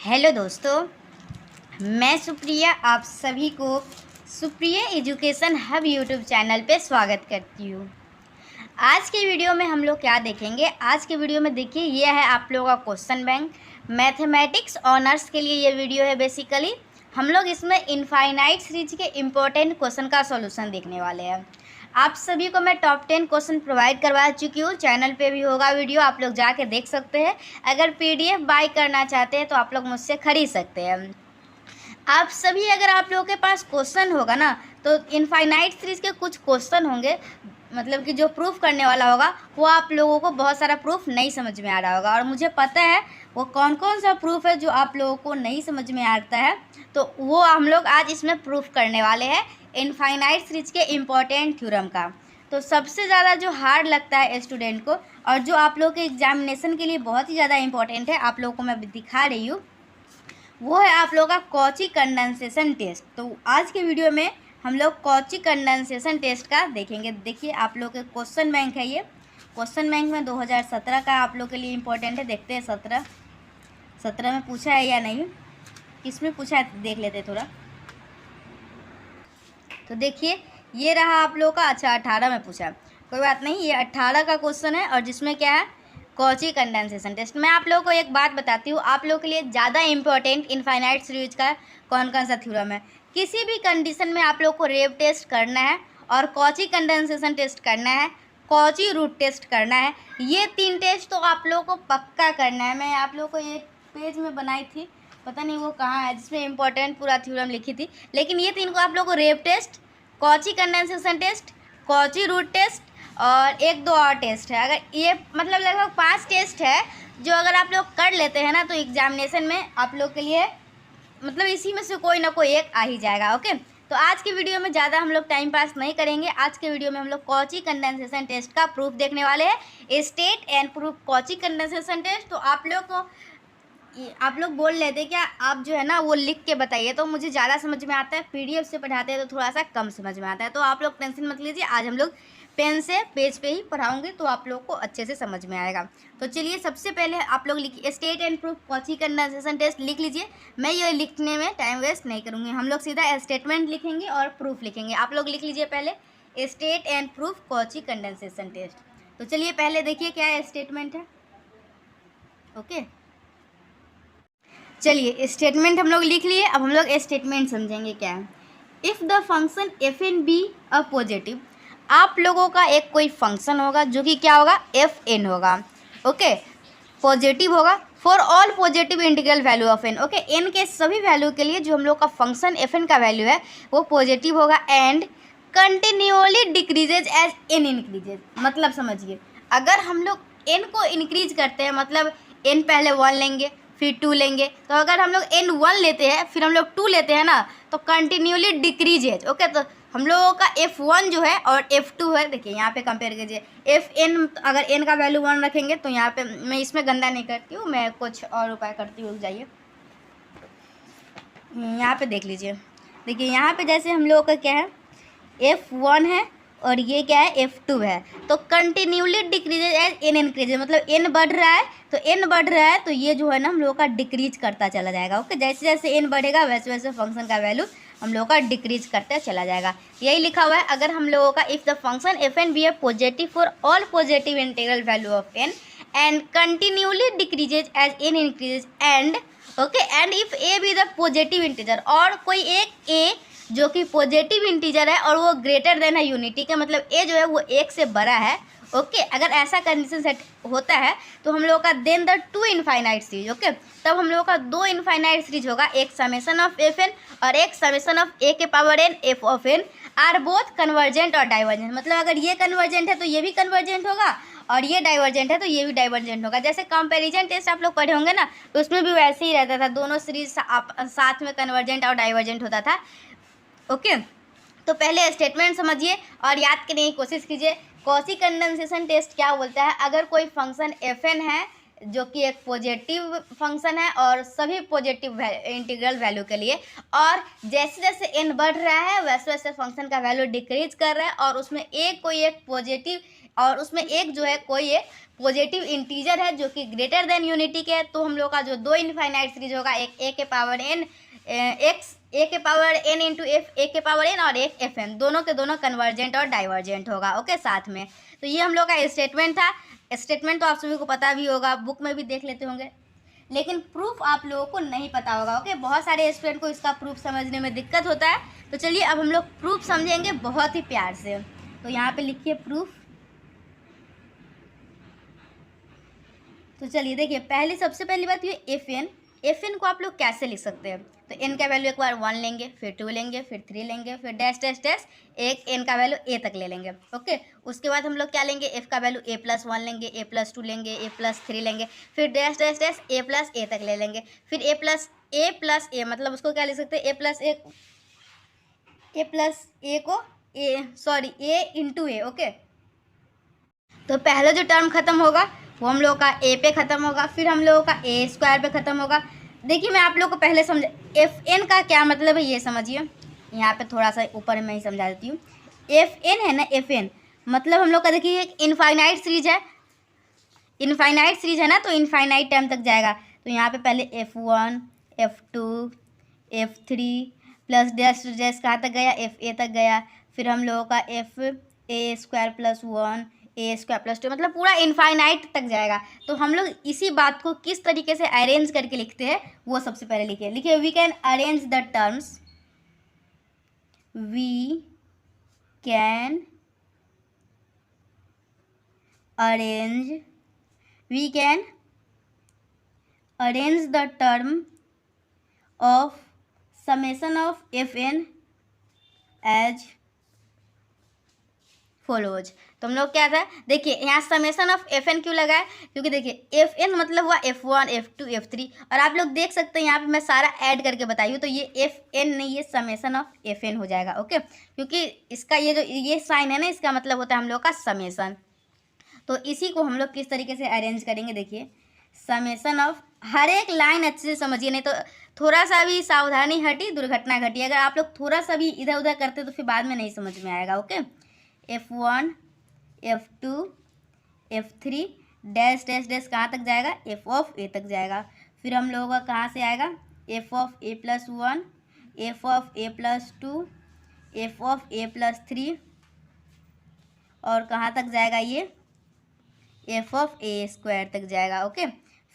Hello दोस्तों, मैं सुप्रिया आप सभी को Supriya education hub YouTube channel पे स्वागत करती हूँ। आज के वीडियो में हम लोग क्या देखेंगे? आज के वीडियो में देखिए, ये है आप लोगों का क्वेश्चन बैंक। मैथमेटिक्स ऑनर्स के लिए ये वीडियो है। बेसिकली हम लोग इसमें इनफाइनाइट सीरीज के इम्पोर्टेंट क्वेश्चन का सॉल्यूशन देखने वाले हैं। आप सभी को मैं टॉप 10 क्वेश्चन प्रोवाइड करवा चुकी हूँ। चैनल पे भी होगा वीडियो, आप लोग जाके देख सकते हैं। अगर पीडीएफ बाय करना चाहते हैं तो आप लोग मुझसे खरीद सकते हैं। आप सभी, अगर आप लोगों के पास क्वेश्चन होगा ना, तो इनफाइनाइट सीरीज के कुछ क्वेश्चन होंगे, मतलब कि जो प्रूफ करने वाला होगा वो आप लोगों को बहुत सारा प्रूफ नहीं समझ में आ रहा होगा। और मुझे पता है वो कौन कौन सा प्रूफ है जो आप लोगों को नहीं समझ में आता है, तो वो हम लोग आज इसमें प्रूफ करने वाले हैं इनफाइनाइट सीरीज के इम्पोर्टेंट थ्योरम का। तो सबसे ज़्यादा जो हार्ड लगता है स्टूडेंट को, और जो आप लोगों के एग्जामिनेशन के लिए बहुत ही ज़्यादा इंपॉर्टेंट है, आप लोगों को मैं दिखा रही हूँ, वो है आप लोगों का कॉची कंडेंसेशन टेस्ट। तो आज के वीडियो में हम लोग कॉची कंडेंसेशन टेस्ट का देखेंगे। देखिए, आप लोग के क्वेश्चन बैंक है, ये क्वेश्चन बैंक में 2017 का आप लोग के लिए इम्पोर्टेंट है। देखते हैं 17 में पूछा है या नहीं, किसमें पूछा है देख लेते थोड़ा। तो देखिए, ये रहा आप लोग का। अच्छा, 18 में पूछा, कोई बात नहीं, ये 18 का क्वेश्चन है और जिसमें क्या है, कॉची कंडेंसेशन टेस्ट। मैं आप लोगों को एक बात बताती हूँ, आप लोगों के लिए ज़्यादा इंपॉर्टेंट इनफाइनाइट सीरीज का कौन कौन सा थ्योरम है। किसी भी कंडीशन में आप लोग को रेव टेस्ट करना है, और कॉची कंडेंसेशन टेस्ट करना है, कॉची रूट टेस्ट करना है। ये 3 टेस्ट तो आप लोगों को पक्का करना है। मैं आप लोगों को एक पेज में बनाई थी, पता नहीं वो कहाँ है, जिसमें इंपॉर्टेंट पूरा थ्योरम लिखी थी। लेकिन ये 3 को आप लोगों को रेव test, Cauchy condensation test, Cauchy root test और 1-2 और टेस्ट है। अगर ये मतलब लगभग 5 टेस्ट है जो अगर आप लोग कर लेते हैं ना, तो एग्जामिनेशन में आप लोग के लिए मतलब इसी में से कोई ना कोई एक आ ही जाएगा। ओके, तो आज की वीडियो में ज़्यादा हम लोग टाइम पास नहीं करेंगे। आज के वीडियो में हम लोग कॉची कंडेंसेशन टेस्ट का प्रूफ देखने वाले हैं, state and proof Cauchy condensation test. तो आप लोग बोल लेते क्या, आप जो है ना वो लिख के बताइए, तो मुझे ज़्यादा समझ में आता है। पीडीएफ से पढ़ाते हैं तो थोड़ा सा कम समझ में आता है, तो आप लोग टेंशन मत लीजिए। आज हम लोग पेन से पेज पे ही पढ़ाऊंगी, तो आप लोग को अच्छे से समझ में आएगा। तो चलिए, सबसे पहले आप लोग लिखिए state and proof Cauchy condensation test लिख लीजिए। मैं ये लिखने में टाइम वेस्ट नहीं करूँगी, हम लोग सीधा स्टेटमेंट लिखेंगे और प्रूफ लिखेंगे। आप लोग लिख लीजिए पहले state and proof Cauchy condensation test. तो चलिए पहले देखिए क्या स्टेटमेंट है। ओके, चलिए स्टेटमेंट हम लोग लिख लिए। अब हम लोग स्टेटमेंट समझेंगे क्या है। If the function F N be a positive, आप लोगों का एक कोई फंक्शन होगा जो कि क्या होगा, एफ एन होगा। ओके, पॉजिटिव होगा for all positive integral value of N. Okay, N के सभी वैल्यू के लिए जो हम लोग का फंक्शन एफ एन का वैल्यू है वो पॉजिटिव होगा। And continuously decreases as N increases. मतलब समझिए, अगर हम लोग एन को इंक्रीज करते हैं, मतलब एन पहले 1 लेंगे फिर 2 लेंगे, तो अगर हम लोग एन 1 लेते हैं फिर हम लोग 2 लेते हैं ना, तो कंटिन्यूअली डिक्रीज है। ओके, तो हम लोगों का F1 जो है और F2 है, देखिए यहाँ पे कंपेयर कीजिए। Fn अगर n का वैल्यू 1 रखेंगे तो यहाँ पे, मैं इसमें गंदा नहीं करती हूँ, मैं कुछ और उपाय करती हूँ। जाइए यहाँ पे देख लीजिए। देखिए यहाँ पे जैसे हम लोगों का क्या है, F1 है और ये क्या है, F2 है। तो continuously decreases as N increases, मतलब n बढ़ रहा है, तो n बढ़ रहा है तो ये जो है ना हम लोगों का डिक्रीज करता चला जाएगा। ओके, जैसे जैसे n बढ़ेगा वैसे वैसे फंक्शन का वैल्यू हम लोगों का डिक्रीज करता चला जाएगा। यही लिखा हुआ है। अगर हम लोगों का if the function F N be a positive for all positive integral value of N and continuously decreases as N increases and okay, and if A be the positive integer, और कोई एक ए जो कि पॉजिटिव इंटीजर है और वो greater than है unity के, मतलब ए जो है वो 1 से बड़ा है। ओके, अगर ऐसा कंडीशन सेट होता है तो हम लोगों का then the 2 infinite series. Okay, तब हम लोगों का 2 इनफाइनाइट सीरीज होगा, एक समेशन ऑफ एफ एन और एक समेशन ऑफ ए के power N F of N are both convergent और डाइवर्जेंट। मतलब अगर ये कन्वर्जेंट है तो ये भी कन्वर्जेंट होगा, और ये डाइवर्जेंट है तो ये भी डाइवर्जेंट होगा। जैसे कंपैरिजन टेस्ट आप लोग पढ़े होंगे ना, तो उसमें भी वैसे ही रहता था, दोनों सीरीज साथ में कन्वर्जेंट और डाइवर्जेंट होता था। ओके, तो पहले स्टेटमेंट समझिए और याद करने की कोशिश कीजिए। कॉची कंडेंसेशन टेस्ट क्या बोलता है, अगर कोई फंक्शन एफ एन है जो कि एक पॉजिटिव फंक्शन है और सभी पॉजिटिव इंटीग्रल वैल्यू के लिए। और जैसे जैसे n बढ़ रहा है वैसे वैसे फंक्शन का वैल्यू डिक्रीज कर रहा है और उसमें कोई एक पॉजिटिव और उसमें एक जो है कोई एक पॉजिटिव इंटीजर है जो कि ग्रेटर देन यूनिटी के है। तो हम लोग का जो दो इनफाइनाइट सीरीज होगा, एक a के पावर n एक्स a के power n into F a के पावर n और एक fn, दोनों के दोनों कन्वर्जेंट और डाइवर्जेंट होगा। ओके, साथ में। तो ये हम लोग का स्टेटमेंट था। स्टेटमेंट तो आप सभी को पता भी होगा, बुक में भी देख लेते होंगे, लेकिन प्रूफ आप लोगों को नहीं पता होगा। ओके, बहुत सारे स्टूडेंट को इसका प्रूफ समझने में दिक्कत होता है। तो चलिए अब हम लोग प्रूफ समझेंगे बहुत ही प्यार से। तो यहाँ पे लिखिए प्रूफ। तो चलिए देखिए, सबसे पहली बात ये एफ एन को आप लोग कैसे लिख सकते हैं। तो एन का वैल्यू एक बार 1 लेंगे, फिर 2 लेंगे, फिर 3 लेंगे, फिर डैश डैश डैश एक एन का वैल्यू ए तक ले लेंगे। ओके, उसके बाद हम लोग क्या लेंगे, एफ का वैल्यू a+1 लेंगे, a+2 लेंगे, a+3 लेंगे, फिर डैश डैश डैश a+a तक ले लेंगे, फिर a+a मतलब उसको क्या लिख सकते हैं, a को a इंटू ए। ओके, तो पहला जो टर्म खत्म होगा वो हम लोग का ए पे ख़त्म होगा, फिर हम लोगों का ए स्क्वायर पे ख़त्म होगा। देखिए मैं आप लोग को पहले समझ एफ एन का क्या मतलब है ये समझिए। यहाँ पे थोड़ा सा ऊपर में ही समझा देती हूँ। एफ एन है ना, एफ एन मतलब हम लोग का देखिए एक इनफाइनाइट सीरीज है, इनफाइनाइट सीरीज है ना, तो इनफाइनाइट टाइम तक जाएगा। तो यहाँ पे पहले F1 F2 F3 plus dash dash कहाँ तक गया, FA तक गया, फिर हम लोगों का FA² + 1 A² + 2 मतलब पूरा इनफाइनाइट तक जाएगा। तो हम लोग इसी बात को किस तरीके से अरेंज करके लिखते हैं वो सबसे पहले लिखिए we can arrange the terms, we can arrange the term of summation of fn as follows। तो हम लोग क्या था, देखिए यहाँ समेशन ऑफ एफ एन क्यों लगा है, क्योंकि देखिए एफ एन मतलब हुआ F1 F2 F3 और आप लोग देख सकते हैं यहाँ पे मैं सारा ऐड करके बताई हूँ। तो ये एफ एन नहीं, ये समेशन ऑफ एफ एन हो जाएगा। ओके, क्योंकि इसका ये जो ये साइन है ना, इसका मतलब होता है हम लोग का समेशन। तो इसी को हम लोग किस तरीके से अरेंज करेंगे, देखिए समेशन ऑफ, हर एक लाइन अच्छे से समझिए, नहीं तो थोड़ा सा भी सावधानी हटी दुर्घटना घटी। अगर आप लोग थोड़ा सा भी इधर उधर करते तो फिर बाद में नहीं समझ में आएगा। Okay, F1 F2 F3 dash dash dash कहाँ तक जाएगा, F(a) तक जाएगा। फिर हम लोगों का कहाँ से आएगा, F(a+1 F(a+2 F(a+3 और कहाँ तक जाएगा, ये F(a² तक जाएगा। ओके,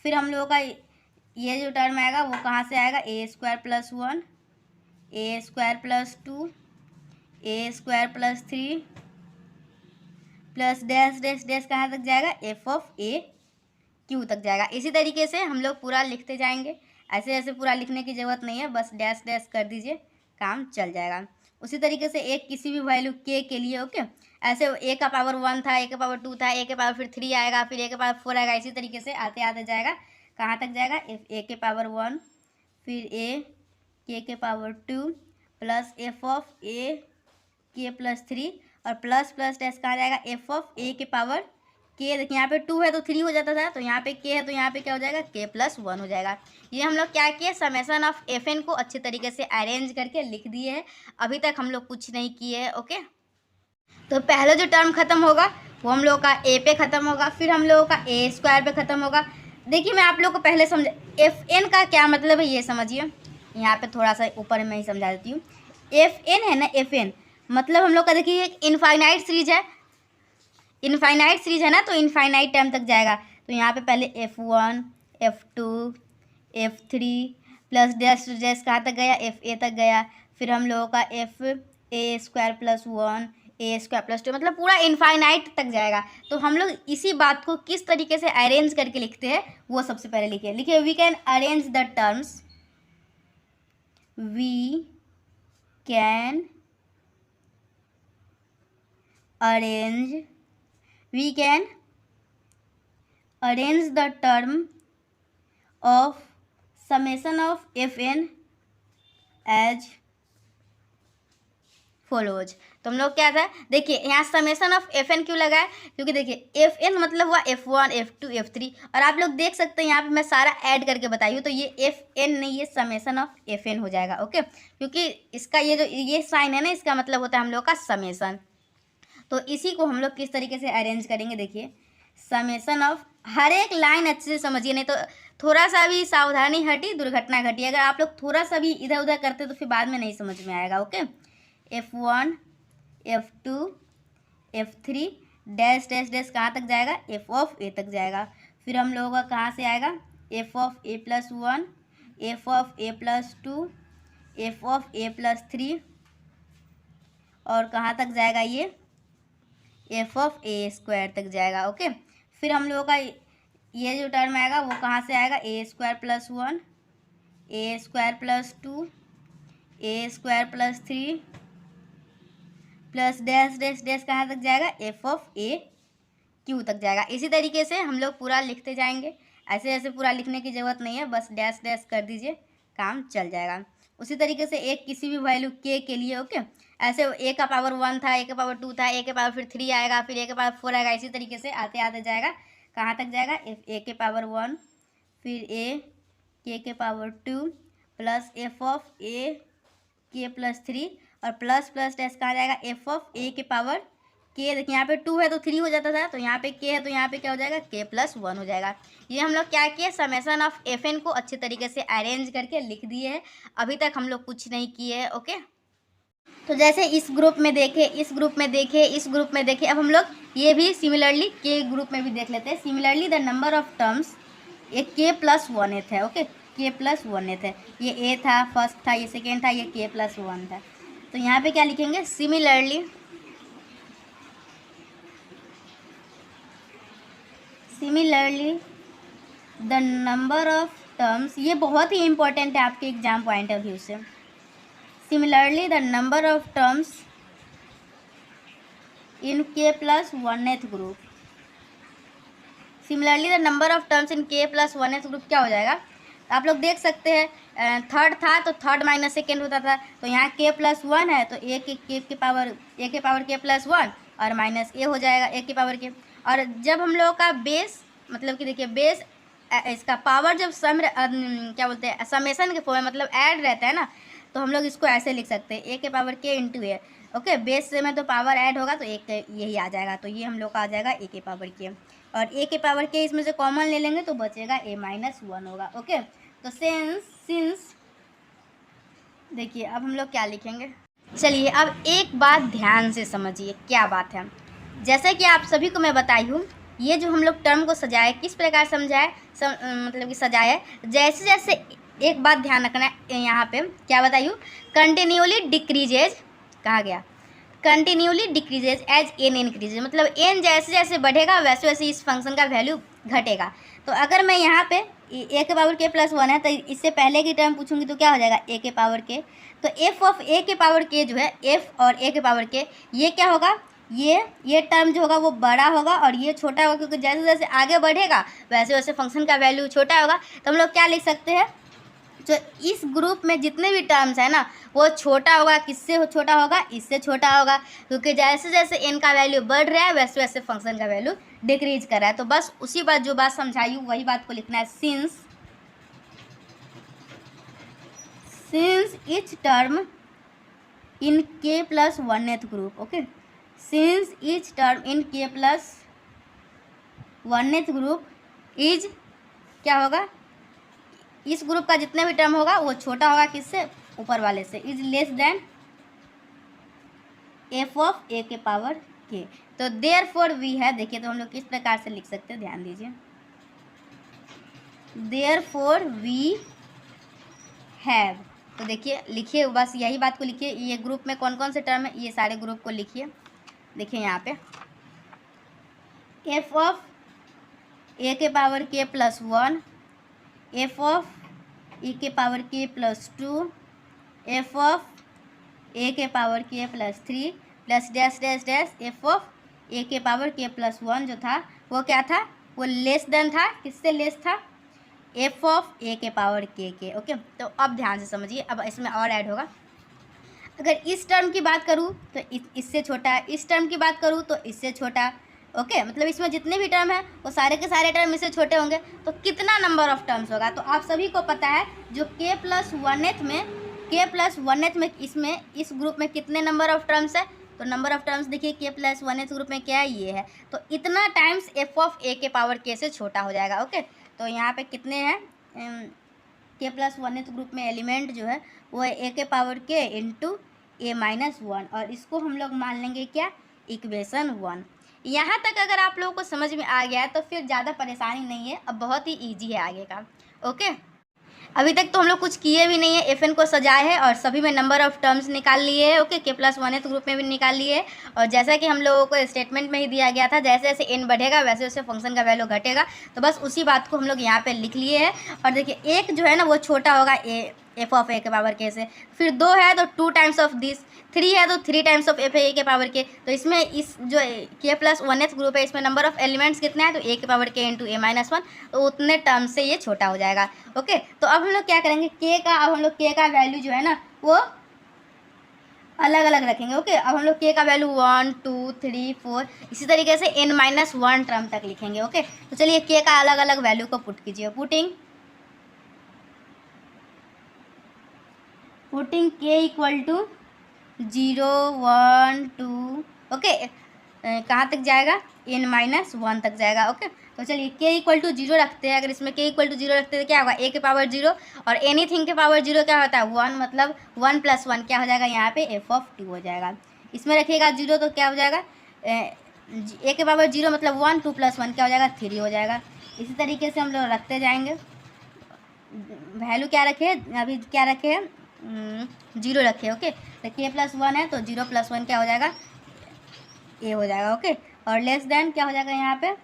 फिर हम लोगों का ये जो टर्म आएगा वो कहाँ से आएगा, A² + 1 A² + 2 A² + 3 plus dash dash dash कहाँ तक जाएगा, F(a)Q तक जाएगा। इसी तरीके से हम लोग पूरा लिखते जाएंगे। ऐसे ऐसे पूरा लिखने की ज़रूरत नहीं है, बस डैश डैश कर दीजिए, काम चल जाएगा। उसी तरीके से एक किसी भी वैल्यू k के लिए, ओके, ऐसे a का पावर 1 था, a का पावर 2 था, a के पावर फिर 3 आएगा, फिर a के पावर 4 आएगा। इसी तरीके से आते आते जाएगा, कहाँ तक जाएगा, a के पावर 1 फिर k के पावर 2 प्लस F(a)k+3 और प्लस प्लस डैश कहाँ जाएगा, F(a) के पावर k। देखिए यहाँ पे 2 है तो 3 हो जाता था, तो यहाँ पे k है तो यहाँ पे क्या हो जाएगा, k+1 हो जाएगा। ये हम लोग क्या किए, समेशन ऑफ एफ एन को अच्छे तरीके से अरेंज करके लिख दिए है। अभी तक हम लोग कुछ नहीं किए हैं। ओके, तो पहला जो टर्म खत्म होगा वो हम लोग का a पे ख़त्म होगा, फिर हम लोगों का A² पे ख़त्म होगा। देखिए मैं आप लोग को पहले एफ एन का क्या मतलब है ये समझिए। यहाँ पे थोड़ा सा ऊपर में ही समझा देती हूँ। एफ एन है ना, एफ एन मतलब हम लोग का देखिए एक इनफाइनाइट सीरीज है, इनफाइनाइट सीरीज है ना, तो इनफाइनाइट टाइम तक जाएगा। तो यहाँ पे पहले F1 F2 F3 plus dash dash कहाँ तक गया, FA तक गया, फिर हम लोगों का FA² + 1 A² + 2 मतलब पूरा इनफाइनाइट तक जाएगा। तो हम लोग इसी बात को किस तरीके से अरेंज करके लिखते हैं वो सबसे पहले लिखिए we can arrange the terms, we can arrange the term of summation of fn as follows. तो हम लोग क्या था, देखिए यहाँ समेसन ऑफ एफ एन क्यों लगा है, क्योंकि देखिए एफ एन मतलब हुआ F1 F2 F3, और आप लोग देख सकते हैं यहाँ पे मैं सारा ऐड करके बताई हूँ, तो ये एफ एन नहीं, ये समेसन ऑफ एफ एन हो जाएगा। ओके, क्योंकि इसका ये जो ये साइन है ना, इसका मतलब होता है हम लोग का समेसन। तो इसी को हम लोग किस तरीके से अरेंज करेंगे, देखिए समेसन ऑफ, हर एक लाइन अच्छे से समझिए, नहीं तो थोड़ा सा भी सावधानी हटी दुर्घटना घटी। अगर आप लोग थोड़ा सा भी इधर उधर करते तो फिर बाद में नहीं समझ में आएगा। Okay, F1 F2 F3 dash dash dash कहाँ तक जाएगा, एफ ऑफ ए तक जाएगा। फिर हम लोगों का कहाँ से आएगा, F of A plus 1, F of A plus 2, F of A plus 3, और कहाँ तक जाएगा ये, एफ ऑफ ए स्क्वायर तक जाएगा। ओके, फिर हम लोगों का ये जो टर्म आएगा वो कहाँ से आएगा, A square plus 1, A square plus 2, A square plus 3 plus dash dash dash कहाँ तक जाएगा, एफ ऑफ ए क्यू तक जाएगा। इसी तरीके से हम लोग पूरा लिखते जाएंगे, ऐसे ऐसे पूरा लिखने की ज़रूरत नहीं है, बस डैश डैश कर दीजिए, काम चल जाएगा। उसी तरीके से एक किसी भी वैल्यू के लिए, ओके, ऐसे ए का पावर 1 था, ए का पावर 2 था, ए के पावर फिर 3 आएगा, फिर ए के पावर 4 आएगा, इसी तरीके से आते आते जाएगा, कहाँ तक जाएगा, ए के पावर 1, फिर ए के power 2 plus F of A के प्लस 3, और प्लस प्लस डैश कहाँ जाएगा, एफ ऑफ ए के पावर के। देखिए यहाँ पे 2 है तो 3 हो जाता था, तो यहाँ पे के है तो यहाँ पे क्या हो जाएगा, के प्लस 1 हो जाएगा। ये हम लोग क्या किए, समेसन ऑफ एफ एन को अच्छे तरीके से अरेंज करके लिख दिए हैं। अभी तक हम लोग कुछ नहीं किए हैं। ओके, तो जैसे इस ग्रुप में देखे, इस ग्रुप में देखे, इस ग्रुप में देखे, अब हम लोग ये भी सिमिलरली के ग्रुप में भी देख लेते हैं। Similarly the number of terms, ये के प्लस 1 है। ओके, के प्लस 1 है, ये ए था, फर्स्ट था, ये सेकेंड था, ये के प्लस 1 था। तो यहाँ पे क्या लिखेंगे, similarly the number of terms, ये बहुत ही इंपॉर्टेंट है आपके एग्जाम पॉइंट ऑफ व्यू से। Similarly the number of terms in K plus 1th ग्रुप, similarly the number of terms in K plus 1th group क्या हो जाएगा, आप लोग देख सकते हैं थर्ड था तो थर्ड माइनस सेकेंड होता था, तो यहाँ के प्लस 1 है तो ए के पावर के प्लस 1 और माइनस ए हो जाएगा ए के पावर के। और जब हम लोगों का बेस, मतलब कि देखिए बेस इसका पावर जब क्या बोलते हैं, समेसन के फॉर्म में, मतलब ऐड रहता है ना, तो हम लोग इसको ऐसे लिख सकते हैं, ए के पावर के इंटू ए। ओके, बेस से में तो पावर ऐड होगा तो एक यही आ जाएगा, तो ये हम लोग का आ जाएगा ए के पावर के, और ए के पावर के इसमें से कॉमन ले लेंगे तो बचेगा ए माइनस 1 होगा। ओके, तो सिंस देखिए अब हम लोग क्या लिखेंगे, चलिए अब एक बात ध्यान से समझिए, क्या बात है। जैसा कि आप सभी को मैं बताई हूँ, ये जो हम लोग टर्म को सजाए किस प्रकार समझाए, मतलब कि सजाए, जैसे जैसे एक बात ध्यान रखना है, यहाँ पे क्या बताई हूँ, कंटिन्यूली डिक्रीजेज, कहा गया continuously decreases as N increases, मतलब एन जैसे जैसे बढ़ेगा वैसे वैसे इस फंक्शन का वैल्यू घटेगा। तो अगर मैं यहाँ पे ए के पावर के प्लस 1 है तो इससे पहले की टर्म पूछूंगी तो क्या हो जाएगा, ए के पावर के, तो एफ ऑफ ए के पावर के जो है, एफ और ए के पावर के, ये क्या होगा, ये टर्म जो होगा वो बड़ा होगा और ये छोटा होगा, क्योंकि जैसे जैसे आगे बढ़ेगा वैसे वैसे फंक्शन का वैल्यू छोटा होगा। तो हम लोग क्या लिख सकते हैं, जो इस ग्रुप में जितने भी टर्म्स है ना वो छोटा होगा, किससे छोटा होगा, इससे छोटा होगा, क्योंकि जैसे जैसे एन का वैल्यू बढ़ रहा है वैसे वैसे फंक्शन का वैल्यू डिक्रीज कर रहा है। तो बस उसी बात जो बात समझाई हूँ वही बात को लिखना है, since each term in K plus 1th group. Okay, since each term in K plus 1th group is, क्या होगा, इस ग्रुप का जितने भी टर्म होगा वो छोटा होगा किससे, ऊपर वाले से, is less than F of A के पावर के। तो देयरफॉर वी है, देखिए तो हम लोग किस प्रकार से लिख सकते हैं, ध्यान दीजिए, देयरफॉर वी हैव, तो देखिए लिखिए बस यही बात को लिखिए, ये ग्रुप में कौन कौन से टर्म है ये सारे ग्रुप को लिखिए। देखिए यहाँ पे एफ ऑफ ए के power K plus 1, F of ई के power K plus 2, F of A के power K plus 3 plus dash dash dash F of A के पावर के प्लस 1 जो था वो क्या था, वो लेस देन था, किससे लेस था, एफ ऑफ ए के पावर के। ओके, तो अब ध्यान से समझिए, अब इसमें और ऐड होगा। अगर इस टर्म की बात करूँ तो इससे छोटा, इस टर्म की बात करूँ तो इससे छोटा। ओके, मतलब इसमें जितने भी टर्म हैं वो सारे के सारे टर्म इससे छोटे होंगे। तो कितना नंबर ऑफ टर्म्स होगा? तो आप सभी को पता है जो k+1th में इसमें इस ग्रुप में कितने नंबर ऑफ टर्म्स है? तो नंबर ऑफ टर्म्स देखिए k+1th ग्रुप में क्या है, ये है। तो इतना टाइम्स f(a) के पावर k से छोटा हो जाएगा। ओके, तो यहाँ पे कितने हैं? k+1th ग्रुप में एलिमेंट जो है वो है a के पावर k इंटू a-1, और इसको हम लोग मान लेंगे क्या? इक्वेशन 1। यहाँ तक अगर आप लोगों को समझ में आ गया है तो फिर ज़्यादा परेशानी नहीं है, अब बहुत ही ईजी है आगे का। ओके, अभी तक तो हम लोग कुछ किए भी नहीं है, FN को सजाए है और सभी में नंबर ऑफ टर्म्स निकाल लिए है। ओके, k+1th ग्रुप में भी निकाल लिए है, और जैसा कि हम लोगों को स्टेटमेंट में ही दिया गया था, जैसे जैसे n बढ़ेगा वैसे वैसे फंक्शन का वैल्यू घटेगा। तो बस उसी बात को हम लोग यहाँ पे लिख लिए है। और देखिए एक जो है ना वो छोटा होगा f(a) के पावर k से, फिर 2 है तो 2 टाइम्स ऑफ दिस, 3 है तो 3 टाइम्स ऑफ f(a) के पावर k। तो इसमें इस जो k+1th ग्रुप है इसमें नंबर ऑफ एलिमेंट्स कितना है? तो a के पावर k इंटू a-1, तो उतने टर्म से ये छोटा हो जाएगा। ओके, तो अब हम लोग क्या करेंगे, अब हम लोग k का वैल्यू जो है ना वो अलग अलग रखेंगे। ओके, अब हम लोग k का वैल्यू 1 2 3 4 इसी तरीके से n-1 टर्म तक लिखेंगे। ओके, तो चलिए k का अलग अलग वैल्यू को पुट कीजिए। Putting k equal to 0 1 2। Okay, कहाँ तक जाएगा? n-1 तक जाएगा। ओके, तो चलिए k इक्वल टू 0 रखते हैं। अगर इसमें k इक्वल टू 0 रखते हैं तो क्या होगा? a के पावर 0, और एनीथिंग के पावर 0 क्या होता है? 1, मतलब 1 + 1 क्या हो जाएगा? यहाँ पे f(2) हो जाएगा। इसमें रखिएगा 0 तो क्या हो जाएगा? a के पावर 0 मतलब 1, 2 + 1 क्या हो जाएगा? 3 हो जाएगा। इसी तरीके से हम लोग रखते जाएंगे। वैल्यू क्या रखे? अभी क्या रखे? 0 रखे। ओके, तो k+1 है तो 0 + 1 क्या हो जाएगा? a हो जाएगा। ओके, और लेस देन क्या हो जाएगा? यहाँ पे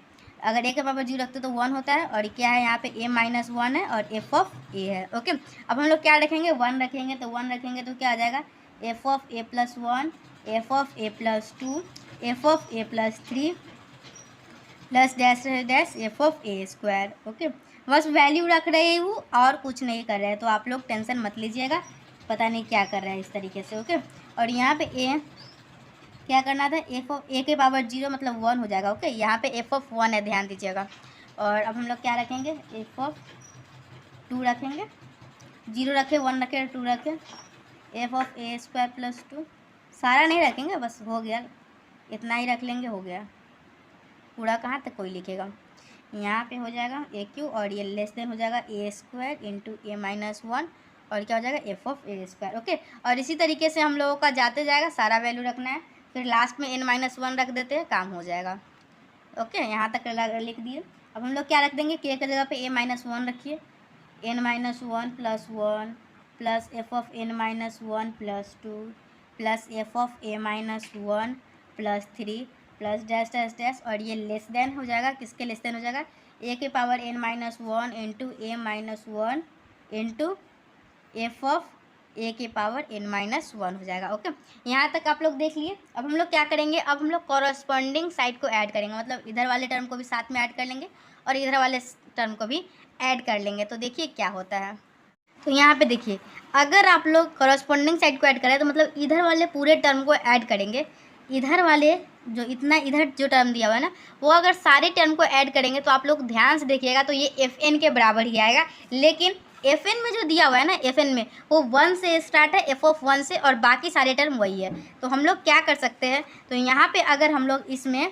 अगर a के पावर 0 रखते तो 1 होता है, और क्या है यहाँ पे? a-1 है और f(a) है। ओके, अब हम लोग क्या रखेंगे? 1 रखेंगे। तो 1 रखेंगे तो क्या आ जाएगा? f(a+1, f(a+2, f(a+3 plus dash dash f(a²). Okay, बस वैल्यू रख रही हूँ और कुछ नहीं कर रहे हैं, तो आप लोग टेंशन मत लीजिएगा, पता नहीं क्या कर रहा है इस तरीके से। ओके, और यहाँ पे a क्या करना था? a के पावर 0 मतलब 1 हो जाएगा। ओके, यहाँ पे f(1) है, ध्यान दीजिएगा। और अब हम लोग क्या रखेंगे? f(2) रखेंगे। 0 रखे, 1 रखे, 2 रखे, f(a² + 2। सारा नहीं रखेंगे, बस हो गया, इतना ही रख लेंगे, हो गया। पूरा कहाँ तक कोई लिखेगा? यहाँ पे हो जाएगा a³ और ये लेस देन हो जाएगा a² इंटू a-1, और क्या हो जाएगा? f(a²). ओके, और इसी तरीके से हम लोगों का जाते जाएगा, सारा वैल्यू रखना है, फिर लास्ट में n-1 रख देते हैं, काम हो जाएगा। ओके, यहाँ तक लिख दिए। अब हम लोग क्या रख देंगे? k की जगह पे a-1 रखिए। n-1 + 1 plus f(n-1 + 2 plus f(a-1 + 3 plus dash dash dash, और ये लेस देन हो जाएगा। किसके लेस देन हो जाएगा? a के power n-1 into a-1 into f(a) के पावर n-1 हो जाएगा। ओके, यहाँ तक आप लोग देख लिए। अब हम लोग क्या करेंगे? अब हम लोग कॉरस्पॉन्डिंग साइड को ऐड करेंगे, मतलब इधर वाले टर्म को भी साथ में ऐड कर लेंगे और इधर वाले टर्म को भी ऐड कर लेंगे। तो देखिए क्या होता है। तो यहाँ पे देखिए, अगर आप लोग कॉरस्पॉन्डिंग साइड को ऐड करें तो मतलब इधर वाले पूरे टर्म को ऐड करेंगे, इधर वाले जो इतना इधर जो टर्म दिया हुआ है ना वो अगर सारे टर्म को ऐड करेंगे तो आप लोग ध्यान से देखिएगा तो ये FN के बराबर ही आएगा। लेकिन FN में जो दिया हुआ है ना, FN में वो 1 से स्टार्ट है, f(1) से, और बाकी सारे टर्म वही है। तो हम लोग क्या कर सकते हैं? तो यहाँ पे अगर हम लोग इसमें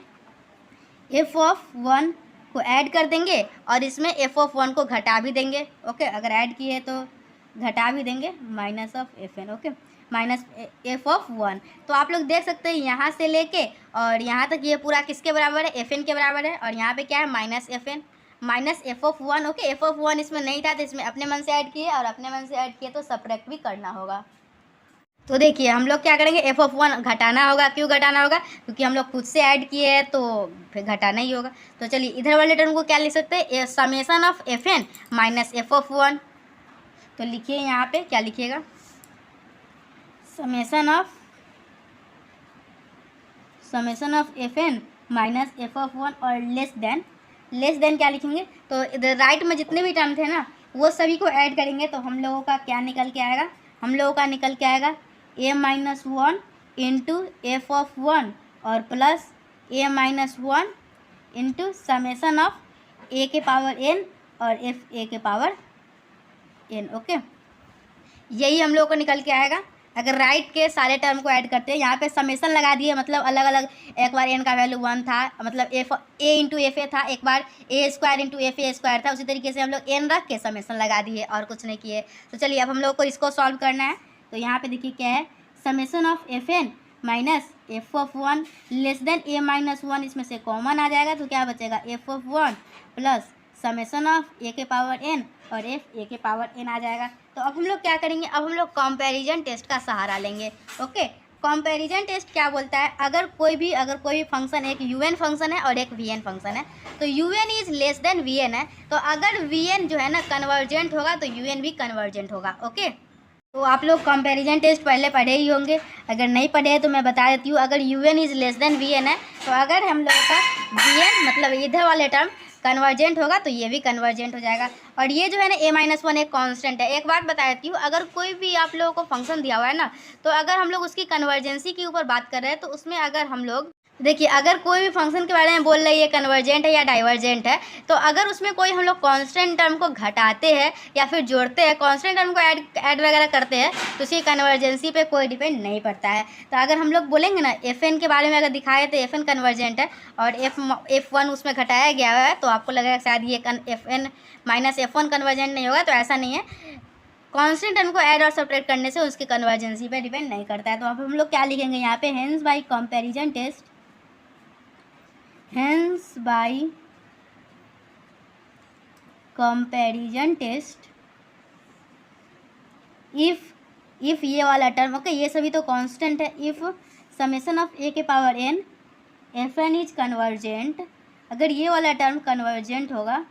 f(1) को ऐड कर देंगे और इसमें f(1) को घटा भी देंगे। ओके, अगर ऐड किए तो घटा भी देंगे, -FN। Okay, -f(1). तो आप लोग देख सकते हैं यहाँ से लेके और यहाँ तक ये पूरा किसके बराबर है? FN के बराबर है। और यहाँ पे क्या है? -FN, -f(1). ओके, f(1) इसमें नहीं था तो इसमें अपने मन से ऐड किए, और अपने मन से ऐड किए तो सब्ट्रैक्ट भी करना होगा। तो देखिए हम लोग क्या करेंगे? f(1) घटाना होगा। क्यों घटाना होगा? क्योंकि हम लोग खुद से ऐड किए हैं तो फिर घटाना ही होगा। तो चलिए इधर वाले टर्म को क्या लिख सकते हैं? Summation of FN minus f(1). तो लिखिए यहाँ पे क्या लिखिएगा? Summation of FN minus f(1) और लेस देन क्या लिखेंगे? तो इधर राइट में जितने भी टर्म थे ना वो सभी को ऐड करेंगे तो हम लोगों का क्या निकल के आएगा? हम लोगों का निकल के आएगा a-1 इंटू एफ ऑफ 1 और plus a-1 into summation of a के पावर n और एफ a के पावर n। ओके, यही हम लोग को निकल के आएगा अगर राइट के सारे टर्म को ऐड करते हैं। यहाँ पे समेसन लगा दिए, मतलब अलग अलग, एक बार n का वैल्यू 1 था, मतलब a इंटू एफ ए था, एक बार a square into F A square था, उसी तरीके से हम लोग n रख के समेसन लगा दिए और कुछ नहीं किए। तो चलिए अब हम लोग को इसको सॉल्व करना है। तो यहाँ पे देखिए क्या है, summation of F N minus F of 1 less than a-1, इसमें से कॉमन आ जाएगा तो क्या बचेगा, F of 1 plus summation of A के पावर n और एफ ए के पावर n आ जाएगा। तो अब हम लोग क्या करेंगे, अब हम लोग कंपैरिजन टेस्ट का सहारा लेंगे। ओके, कंपैरिजन टेस्ट क्या बोलता है, अगर कोई भी फंक्शन, एक un फंक्शन है और एक vn फंक्शन है, तो un is less then vn है, तो अगर vn जो है ना कन्वर्जेंट होगा तो un भी कन्वर्जेंट होगा। ओके, तो आप लोग कंपैरिजन टेस्ट पहले पढ़े ही होंगे, अगर नहीं पढ़े हैं तो मैं बता देती हूँ। अगर un is less then vn है, तो अगर हम लोग का vn मतलब इधर वाले टर्म कन्वर्जेंट होगा तो ये भी कन्वर्जेंट हो जाएगा। और ये जो है ना a-1 एक कांस्टेंट है। एक बात बता देती हूँ, अगर कोई भी आप लोगों को फंक्शन दिया हुआ है ना, तो अगर हम लोग उसकी कन्वर्जेंसी के ऊपर बात कर रहे हैं, तो उसमें अगर हम लोग देखिए, अगर कोई भी फंक्शन के बारे में बोल रही है कन्वर्जेंट है या डाइवर्जेंट है, तो अगर उसमें कोई हम लोग कांस्टेंट टर्म को घटाते हैं या फिर जोड़ते हैं, कांस्टेंट टर्म को ऐड वगैरह करते हैं, तो उसकी कन्वर्जेंसी पे कोई डिपेंड नहीं पड़ता है। तो अगर हम लोग बोलेंगे ना एफ के बारे में अगर दिखाए तो एफ कन्वर्जेंट है और F1 उसमें घटाया गया है, तो आपको लगेगा शायद ये Fn माइनस F1 कन्वर्जेंट नहीं होगा, तो ऐसा नहीं है। कांस्टेंट टर्म को ऐड और सब्ट्रैक्ट करने से उसकी कन्वर्जेंसी पे डिपेंड नहीं करता है। तो अब हम लोग क्या लिखेंगे यहाँ पे, hence by comparison test, hence by comparison test if ये वाला टर्म, ओके ये सभी तो कांस्टेंट है, इफ समेसन ऑफ a के power n fn is convergent, अगर ये वाला टर्म कन्वर्जेंट होगा,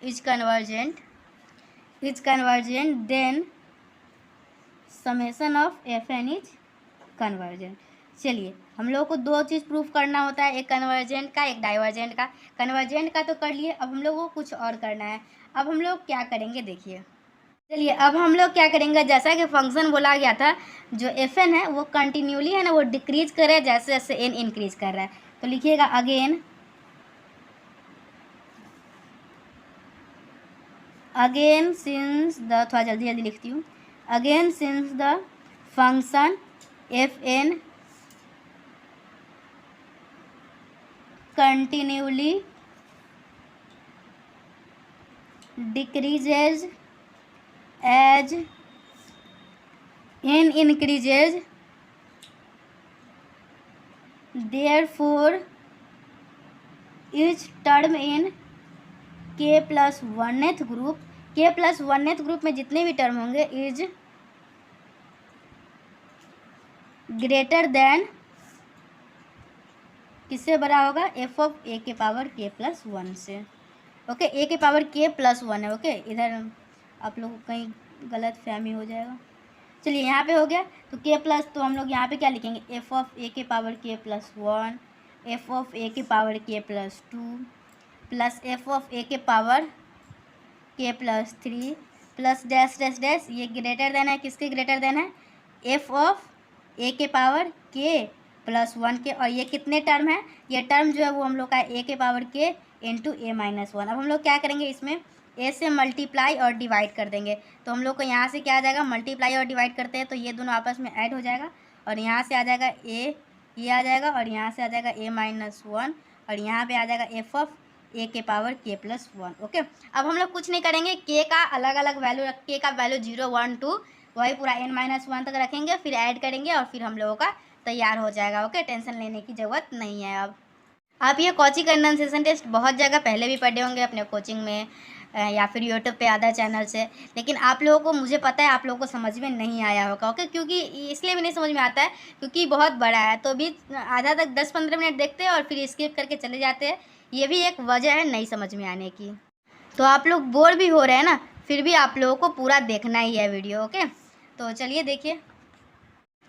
is convergent then summation of fn is convergent. चलिए हम लोगों को दो चीज़ प्रूफ करना होता है, एक कन्वर्जेंट का, एक डाइवर्जेंट का। कन्वर्जेंट का तो कर लिए, अब हम लोगों को कुछ और करना है। अब हम लोग क्या करेंगे देखिए, चलिए अब हम लोग क्या करेंगे, जैसा कि फंक्शन बोला गया था, जो fn है वो कंटिन्यूली है ना, वो डिक्रीज कर रहा है जैसे जैसे n इंक्रीज कर रहा है। तो लिखिएगा अगेन सिंस द, थोड़ा जल्दी जल्दी लिखती हूँ, again since the function fn continually decreases as n increases, therefore each term in k plus 1th group, k plus 1th group में जितने भी टर्म होंगे इज ग्रेटर देन, किससे बड़ा होगा, एफ ऑफ ए के पावर के प्लस 1 से। Okay, ए के पावर के प्लस 1 है। ओके, इधर आप लोग को कहीं गलत फहमी हो जाएगा। चलिए यहाँ पे हो गया, तो के प्लस, तो हम लोग यहाँ पे क्या लिखेंगे, एफ ऑफ ए के power K plus 1, F of A के power K plus 2 plus F of A के power K plus 3 plus dash dash dash, ये ग्रेटर देन है, किसके ग्रेटर देन है, एफ ऑफ ए के पावर के प्लस 1 के। और ये कितने टर्म है, ये टर्म जो है वो हम लोग का ए के पावर के इंटू a-1। अब हम लोग क्या करेंगे, इसमें a से मल्टीप्लाई और डिवाइड कर देंगे, तो हम लोग को यहाँ से क्या आ जाएगा, मल्टीप्लाई और डिवाइड करते हैं तो ये दोनों आपस में ऐड हो जाएगा, और यहाँ से आ जाएगा a, ये आ जाएगा, और यहाँ से आ जाएगा a-1, और यहाँ पे आ जाएगा एफ ऑफ ए के पावर के प्लस 1। ओके, अब हम लोग कुछ नहीं करेंगे, के का अलग अलग वैल्यू, के का वैल्यू 0 1 2 वही पूरा n-1 तक रखेंगे, फिर ऐड करेंगे और फिर हम लोगों का तैयार हो जाएगा। ओके, टेंशन लेने की ज़रूरत नहीं है। अब आप ये कॉची कंडेंसेशन टेस्ट बहुत जगह पहले भी पढ़े होंगे अपने कोचिंग में या फिर यूट्यूब पे अदर चैनल से, लेकिन आप लोगों को, मुझे पता है आप लोगों को समझ में नहीं आया होगा। ओके, क्योंकि इसलिए भी नहीं समझ में आता है क्योंकि बहुत बड़ा है, तो भी आधा तक 10-15 मिनट देखते हैं और फिर स्किप करके चले जाते हैं, ये भी एक वजह है नहीं समझ में आने की। तो आप लोग बोर भी हो रहे हैं ना, फिर भी आप लोगों को पूरा देखना ही है वीडियो। ओके, तो चलिए देखिए,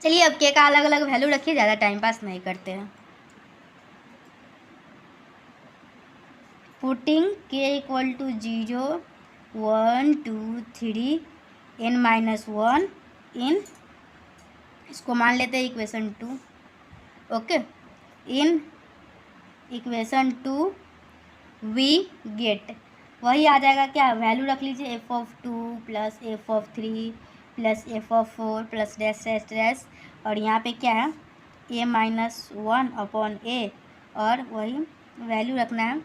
चलिए अब के का अलग अलग वैल्यू रखिए, ज़्यादा टाइम पास नहीं करते हैं। पुटिंग के इक्वल टू 0 1 2 3 n-1 इन, इसको मान लेते हैं equation 2, okay. In equation 2 we get, वही आ जाएगा क्या, वैल्यू रख लीजिए f(2) plus f(3) plus f(4) plus dash dash dash, और यहाँ पे क्या है a-1 अपॉन a, और वही वैल्यू रखना है,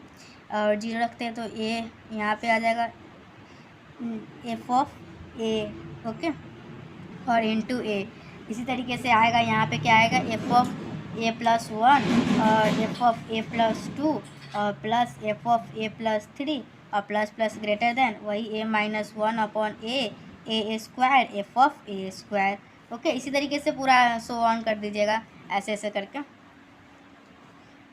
और 0 रखते हैं तो a यहाँ पे आ जाएगा f(a), ओके, और इंटू a। इसी तरीके से आएगा यहाँ पे क्या आएगा f(a+1) और f(a+2) और प्लस f(a+3) और प्लस प्लस ग्रेटर देन वही a-1 upon a square f(a²), okay. इसी तरीके से पूरा सो ऑन कर दीजिएगा ऐसे ऐसे करके,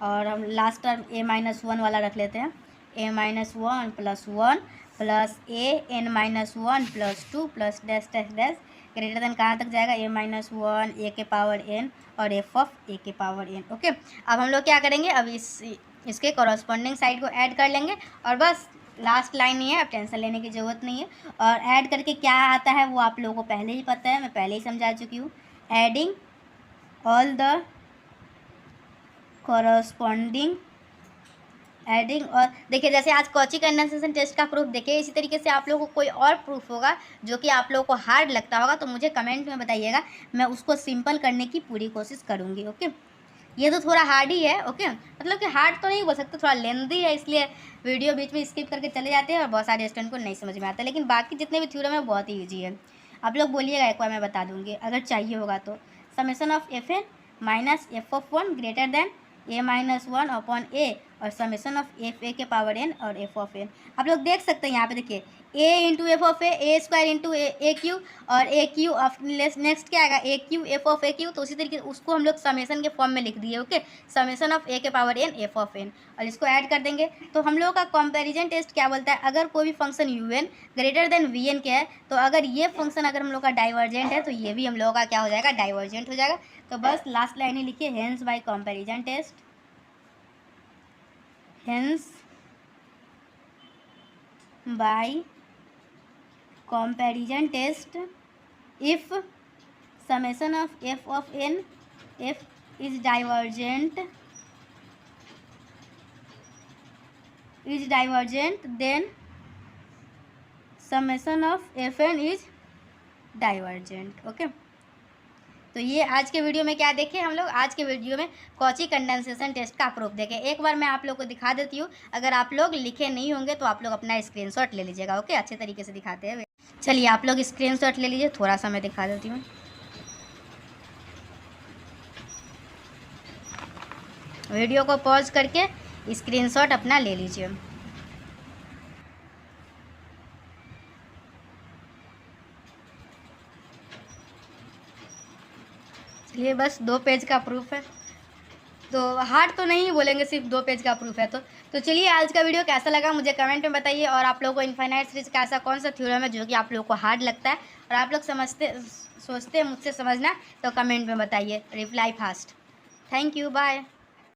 और हम लास्ट टर्म a-1 वाला रख लेते हैं, a-1 plus 1 plus a(n-1 plus 2) plus dash dash dash greater than कहाँ तक जाएगा a-1 a⁴n और f(a⁴n), ओके। अब हम लोग क्या करेंगे, अब इसके कॉरस्पॉन्डिंग साइड को ऐड कर लेंगे, और बस लास्ट लाइन ही है, अब टेंशन लेने की ज़रूरत नहीं है। और ऐड करके क्या आता है वो आप लोगों को पहले ही पता है, मैं पहले ही समझा चुकी हूँ। Adding all the corresponding, adding, और देखिए जैसे आज कॉची कंडेंसेशन टेस्ट का प्रूफ देखिए, इसी तरीके से आप लोगों को कोई और प्रूफ होगा जो कि आप लोगों को हार्ड लगता होगा तो मुझे कमेंट में बताइएगा, मैं उसको सिंपल करने की पूरी कोशिश करूँगी, ओके। ये तो थोड़ा हार्ड ही है, ओके, मतलब कि हार्ड तो नहीं बोल सकते, थोड़ा लेंदी है, इसलिए वीडियो बीच में स्किप करके चले जाते हैं और बहुत सारे स्टूडेंट को नहीं समझ में आता, लेकिन बाकी जितने भी थ्योरम है बहुत ही ईजी है। आप लोग बोलिएगा, एक बार मैं बता दूँगी अगर चाहिए होगा तो। Summation of fn minus f(1) greater than a-1 upon a, और समेशन ऑफ f(a⁴n) और f(n), आप लोग देख सकते हैं यहाँ पे देखिए a into f(a), a² into a³ और a³ ऑफ नेक्स्ट क्या आएगा a³ f(a³), तो उसी तरीके से उसको हम लोग समेशन के फॉर्म में लिख दिए, okay. Summation of a⁴n f(n), और इसको ऐड कर देंगे तो हम लोगों का कंपैरिजन टेस्ट क्या बोलता है, अगर कोई भी function un greater than vn क्या है, तो अगर ये फंक्शन अगर हम लोग का डाइवर्जेंट है तो ये भी हम लोगों का क्या हो जाएगा, डाइवर्जेंट हो जाएगा। तो बस लास्ट लाइन ही लिखिए, hence by comparison test, hence by comparison test, if summation of f of n f is divergent then summation of fn is divergent, okay. तो ये आज के वीडियो में क्या देखे हम लोग, आज के वीडियो में कॉची कंडेंसेशन टेस्ट का प्रूफ देखें। एक बार मैं आप लोग को दिखा देती हूँ, अगर आप लोग लिखे नहीं होंगे तो आप लोग अपना स्क्रीनशॉट ले लीजिएगा, ओके। अच्छे तरीके से दिखाते हैं, चलिए आप लोग स्क्रीनशॉट ले लीजिए, थोड़ा सा मैं दिखा देती हूँ। वीडियो को पॉज करके स्क्रीनशॉट अपना ले लीजिए। चलिए बस 2 पेज का प्रूफ है, तो हार्ड तो नहीं बोलेंगे, सिर्फ 2 पेज का प्रूफ है। तो चलिए आज का वीडियो कैसा लगा मुझे कमेंट में बताइए, और आप लोगों को इनफाइनाइट सीरीज का ऐसा कौन सा थ्योरम है जो कि आप लोगों को हार्ड लगता है और आप लोग सोचते हैं मुझसे समझना, तो कमेंट में बताइए, reply fast. Thank you, bye.